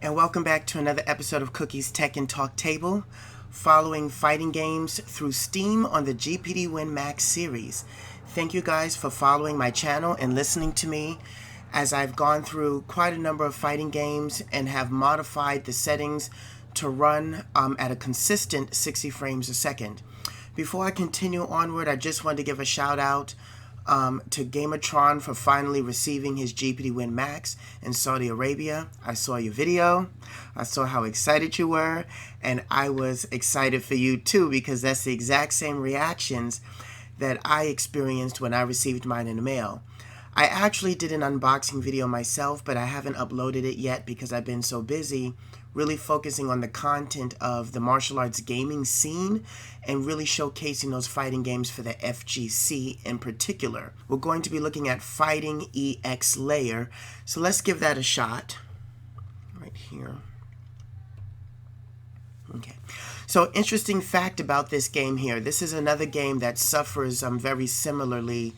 and welcome back to another episode of Cookie's Tech and Talk Table, following fighting games through Steam on the GPD Win Max series. Thank you guys for following my channel and listening to me as I've gone through quite a number of fighting games and have modified the settings to run at a consistent 60 frames a second. Before I continue onward, I just wanted to give a shout out to Gamertron for finally receiving his GPD Win Max in Saudi Arabia. I saw your video, I saw how excited you were, and I was excited for you too, because that's the exact same reactions that I experienced when I received mine in the mail. I actually did an unboxing video myself, but I haven't uploaded it yet because I've been so busy really focusing on the content of the martial arts gaming scene and really showcasing those fighting games for the FGC in particular. We're going to be looking at Fighting EX Layer, so let's give that a shot right here. Okay, so interesting fact about this game here. This is another game that suffers very similarly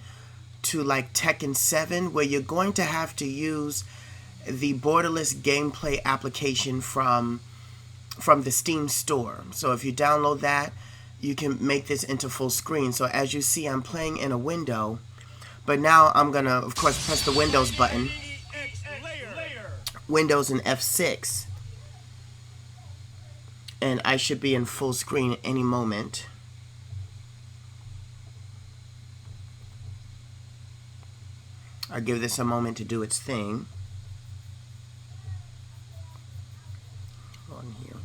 to like Tekken 7, where you're going to have to use the borderless gameplay application from the Steam store. So if you download that, you can make this into full screen. So as you see, I'm playing in a window, but now I'm gonna of course press the Windows button, Windows and F6, and I should be in full screen at any moment. I'll give this a moment to do its thing. On here.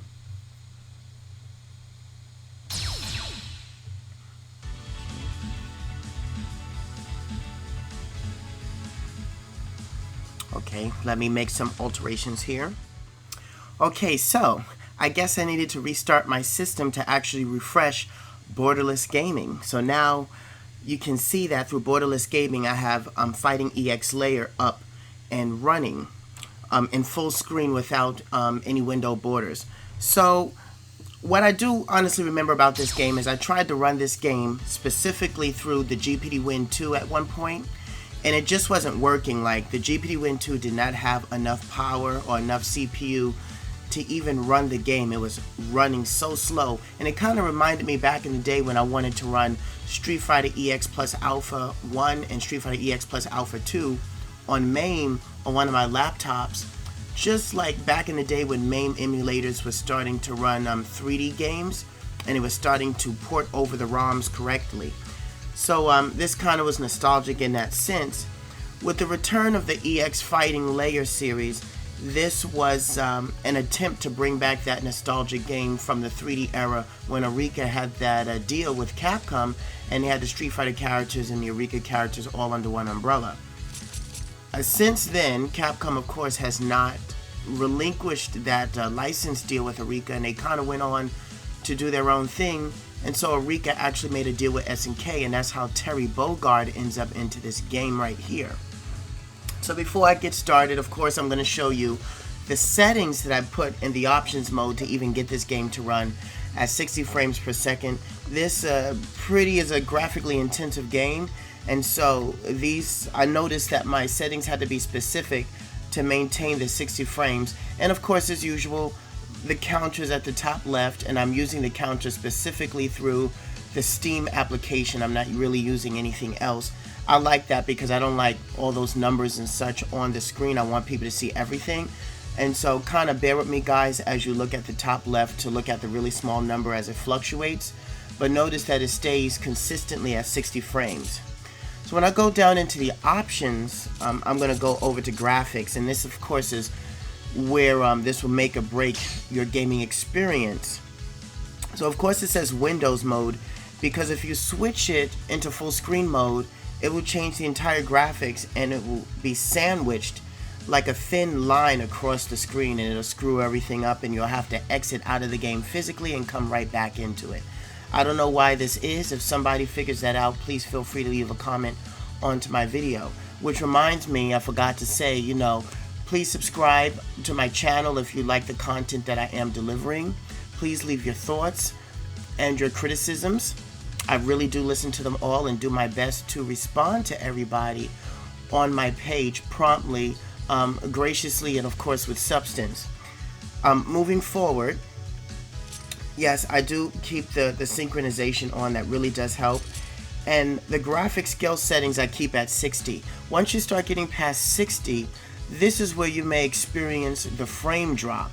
Okay, let me make some alterations here. Okay, so I guess I needed to restart my system to actually refresh borderless gaming. So now you can see that through borderless gaming I have Fighting EX Layer up and running in full screen without any window borders. So what I do honestly remember about this game is I tried to run this game specifically through the GPD Win 2 at one point, and it just wasn't working. Like, the GPD Win 2 did not have enough power or enough CPU to even run the game. It was running so slow, and it kind of reminded me back in the day when I wanted to run Street Fighter EX Plus Alpha 1 and Street Fighter EX Plus Alpha 2 on MAME on one of my laptops, just like back in the day when MAME emulators was starting to run 3D games and it was starting to port over the ROMs correctly. So this kind of was nostalgic in that sense. With the return of the EX Fighting Layer series, this was an attempt to bring back that nostalgic game from the 3D era when ARIKA had that deal with Capcom, and they had the Street Fighter characters and the ARIKA characters all under one umbrella. Since then, Capcom, of course, has not relinquished that license deal with ARIKA, and they kind of went on to do their own thing. And so ARIKA actually made a deal with SNK, and that's how Terry Bogard ends up into this game right here. So before I get started, of course, I'm going to show you the settings that I put in the options mode to even get this game to run at 60 frames per second. This is a graphically intensive game. And so I noticed that my settings had to be specific to maintain the 60 frames. And of course, as usual, the counter's at the top left, and I'm using the counter specifically through the Steam application. I'm not really using anything else. I like that because I don't like all those numbers and such on the screen. I want people to see everything. And so kind of bear with me, guys, as you look at the top left to look at the really small number as it fluctuates. But notice that it stays consistently at 60 frames. So when I go down into the options, I'm going to go over to graphics, and this of course is where this will make or break your gaming experience. So of course it says Windows mode, because if you switch it into full screen mode, it will change the entire graphics and it will be sandwiched like a thin line across the screen, and it'll screw everything up, and you'll have to exit out of the game physically and come right back into it. I don't know why this is. If somebody figures that out, please feel free to leave a comment onto my video. Which reminds me, I forgot to say, please subscribe to my channel if you like the content that I am delivering. Please leave your thoughts and your criticisms. I really do listen to them all and do my best to respond to everybody on my page promptly, graciously, and of course with substance. Moving forward, yes, I do keep the synchronization on. That really does help. And the graphic scale settings I keep at 60. Once you start getting past 60, this is where you may experience the frame drop.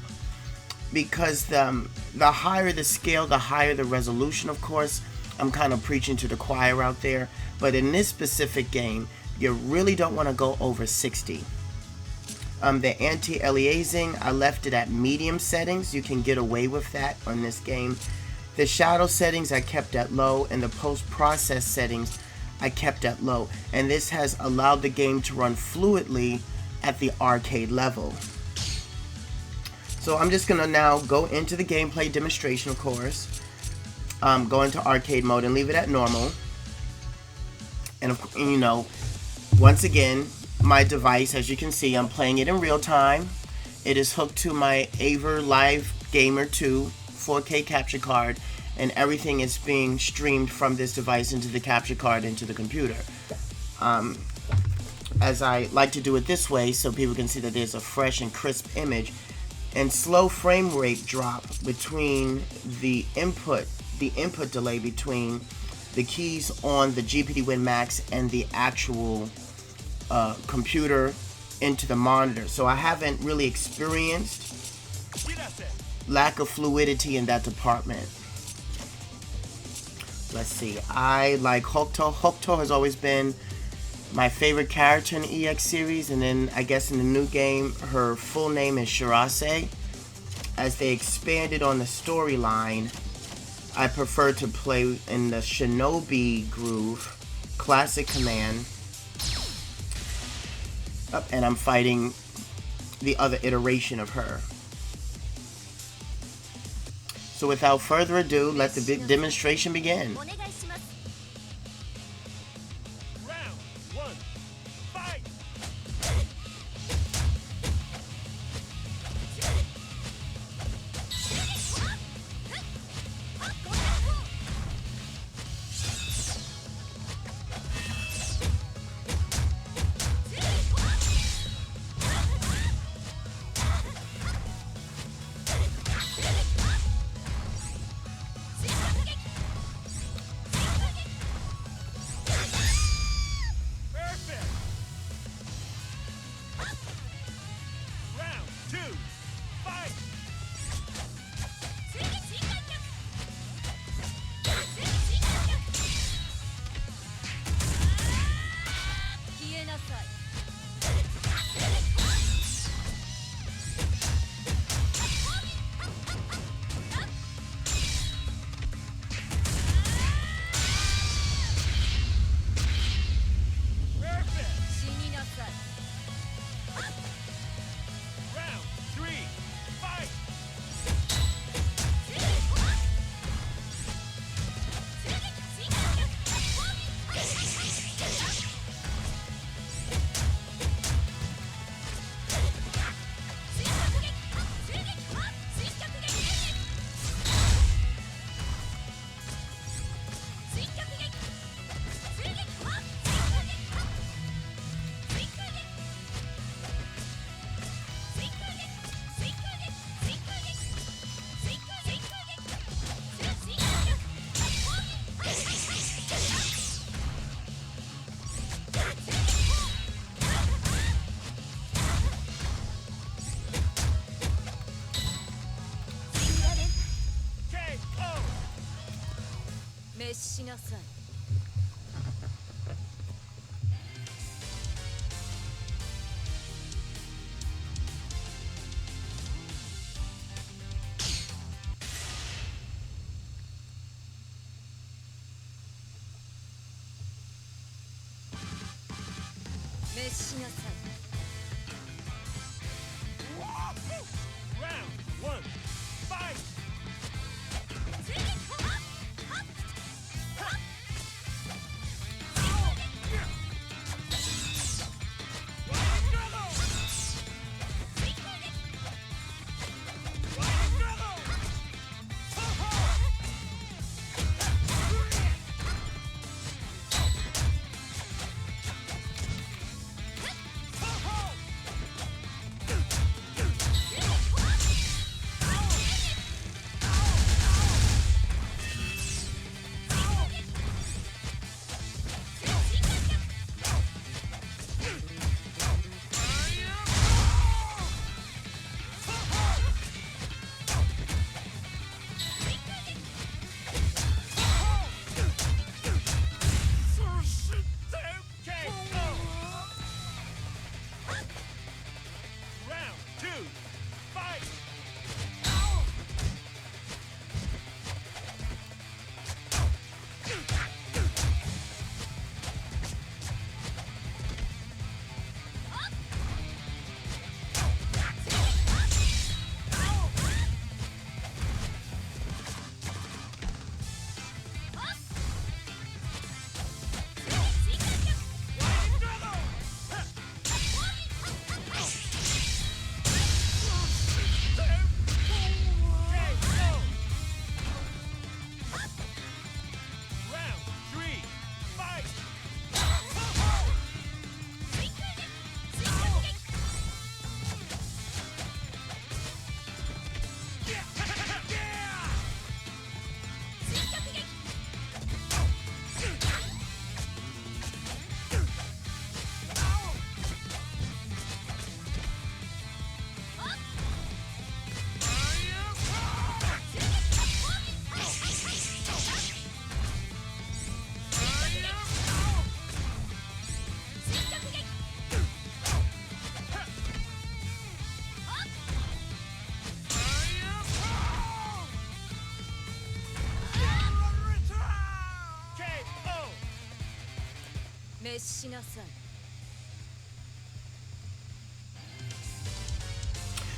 Because the higher the scale, the higher the resolution, of course. I'm kind of preaching to the choir out there. But in this specific game, you really don't want to go over 60. The anti-aliasing, I left it at medium settings. You can get away with that on this game. The shadow settings I kept at low, and the post-process settings I kept at low. And this has allowed the game to run fluidly at the arcade level. So I'm just going to now go into the gameplay demonstration, of course. Go into arcade mode and leave it at normal. And you know, once again, my device, as you can see, I'm playing it in real time. It is hooked to my Aver Live Gamer 2 4K capture card, and everything is being streamed from this device into the capture card into the computer. As I like to do it this way so people can see that there's a fresh and crisp image, and slow frame rate drop between the input delay between the keys on the GPD Win Max and the actual computer into the monitor. So I haven't really experienced lack of fluidity in that department. Let's see. I like Hokuto. Hokuto has always been my favorite character in the EX series, and then I guess in the new game her full name is Shirase. As they expanded on the storyline, I prefer to play in the Shinobi groove, classic command. And I'm fighting the other iteration of her. So without further ado, let the big demonstration begin.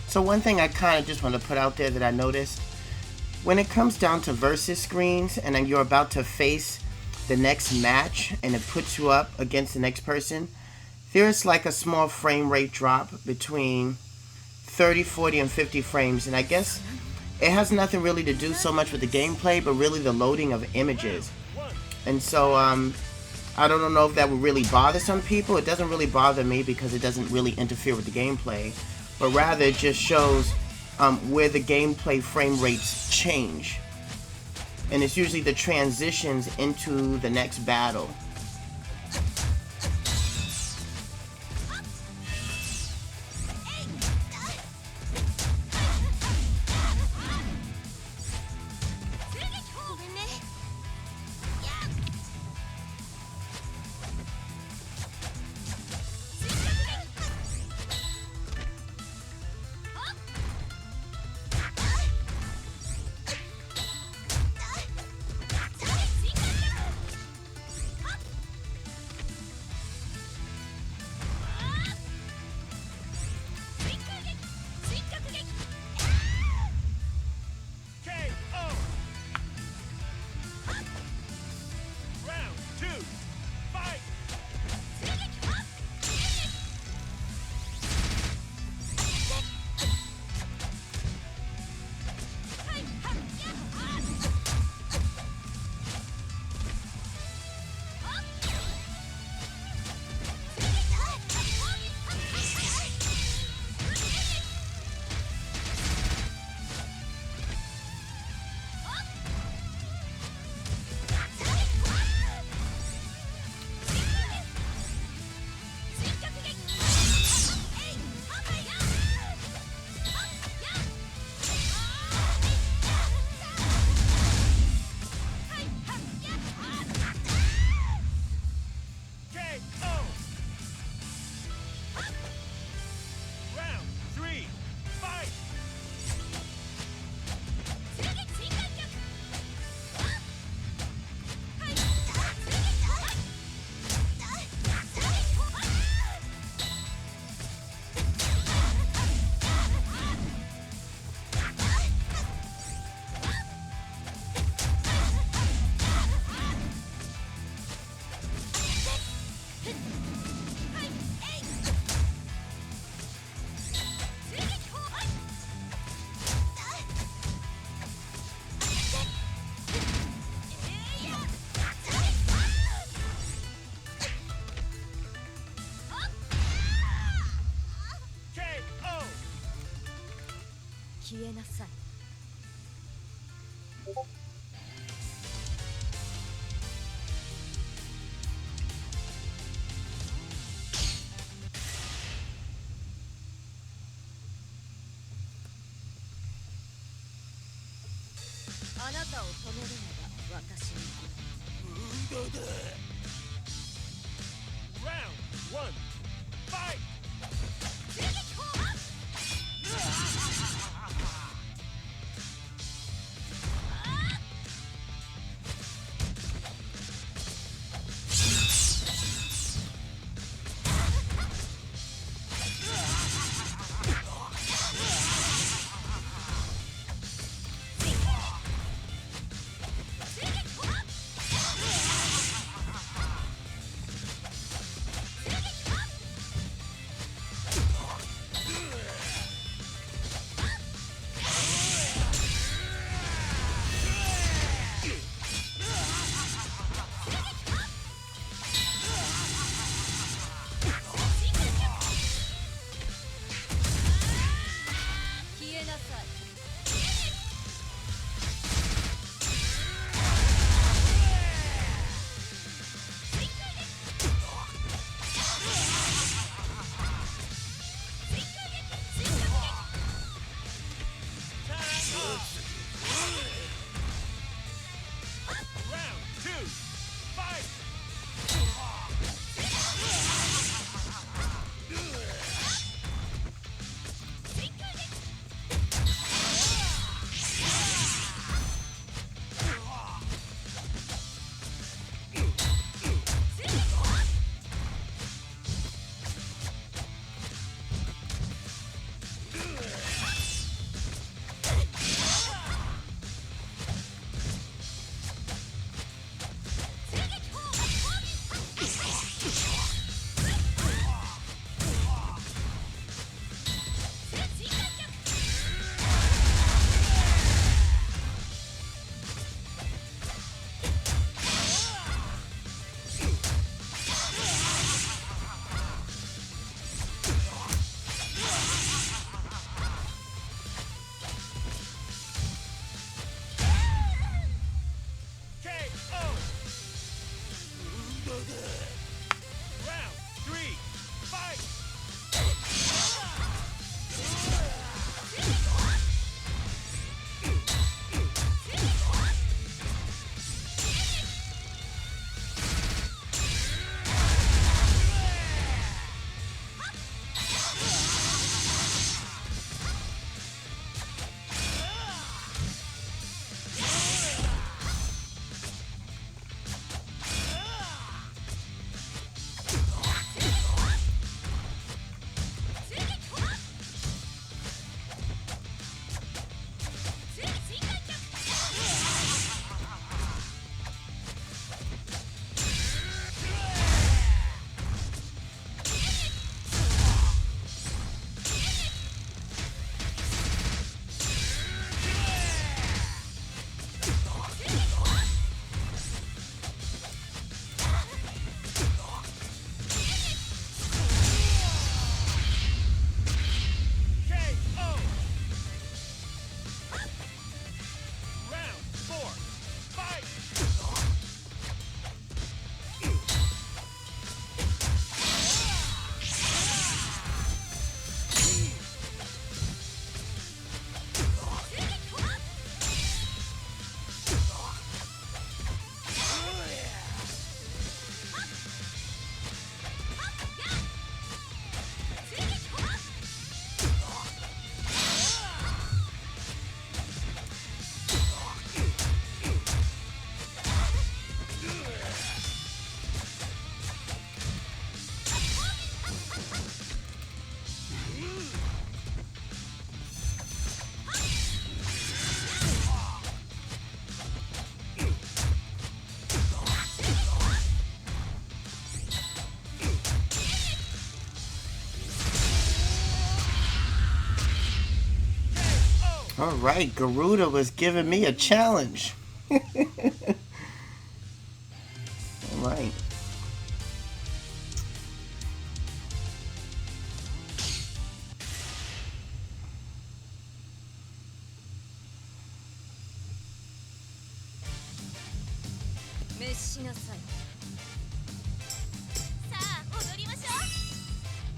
So one thing I kind of just want to put out there that I noticed, when it comes down to versus screens and then you're about to face the next match and it puts you up against the next person, there's like a small frame rate drop between 30, 40, and 50 frames. And I guess it has nothing really to do so much with the gameplay, but really the loading of images. And so I don't know if that would really bother some people. It doesn't really bother me because it doesn't really interfere with the gameplay, but rather it just shows where the gameplay frame rates change. And it's usually the transitions into the next battle. Round one, fight! Round 3, fight! Alright, Garuda was giving me a challenge. Alright.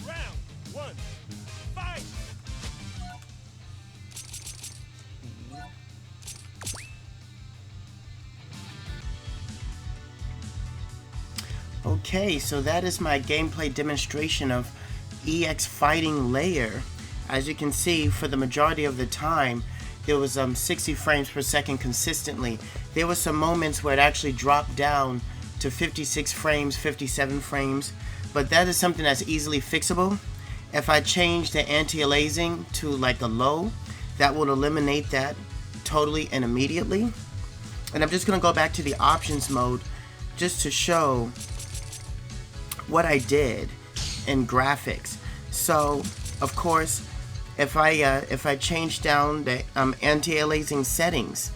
Round 1, fight! Okay, so that is my gameplay demonstration of EX Fighting Layer. As you can see, for the majority of the time, there was 60 frames per second consistently. There were some moments where it actually dropped down to 56 frames, 57 frames, but that is something that's easily fixable. If I change the anti-aliasing to like a low, that will eliminate that totally and immediately. And I'm just going to go back to the options mode just to show what I did in graphics. So of course, if I change down the anti-aliasing settings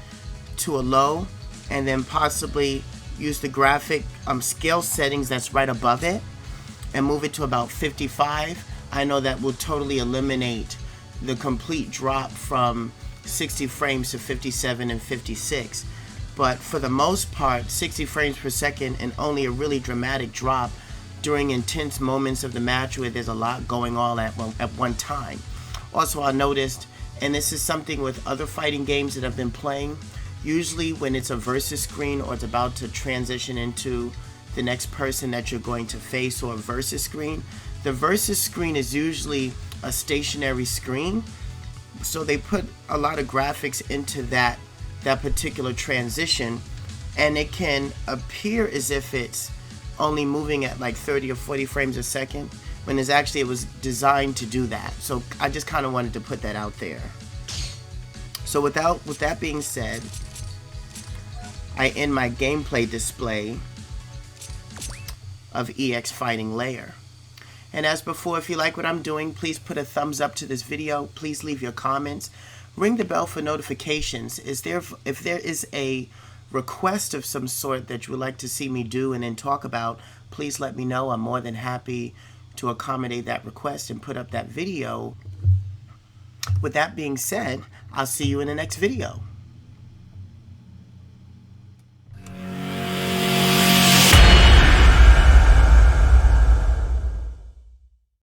to a low, and then possibly use the graphic scale settings that's right above it, and move it to about 55, I know that will totally eliminate the complete drop from 60 frames to 57 and 56. But for the most part, 60 frames per second and only a really dramatic drop during intense moments of the match where there's a lot going on at one time. Also, I noticed, and this is something with other fighting games that I've been playing, usually when it's a versus screen or it's about to transition into the next person that you're going to face, or a versus screen, the versus screen is usually a stationary screen, so they put a lot of graphics into that particular transition, and it can appear as if it's only moving at like 30 or 40 frames a second, when it's actually, it was designed to do that. So I just kind of wanted to put that out there. So with that being said, I end my gameplay display of EX Fighting Layer. And as before, if you like what I'm doing, please put a thumbs up to this video. Please leave your comments. Ring the bell for notifications. If there is a request of some sort that you would like to see me do and then talk about, please let me know. I'm more than happy to accommodate that request and put up that video. With that being said, I'll see you in the next video.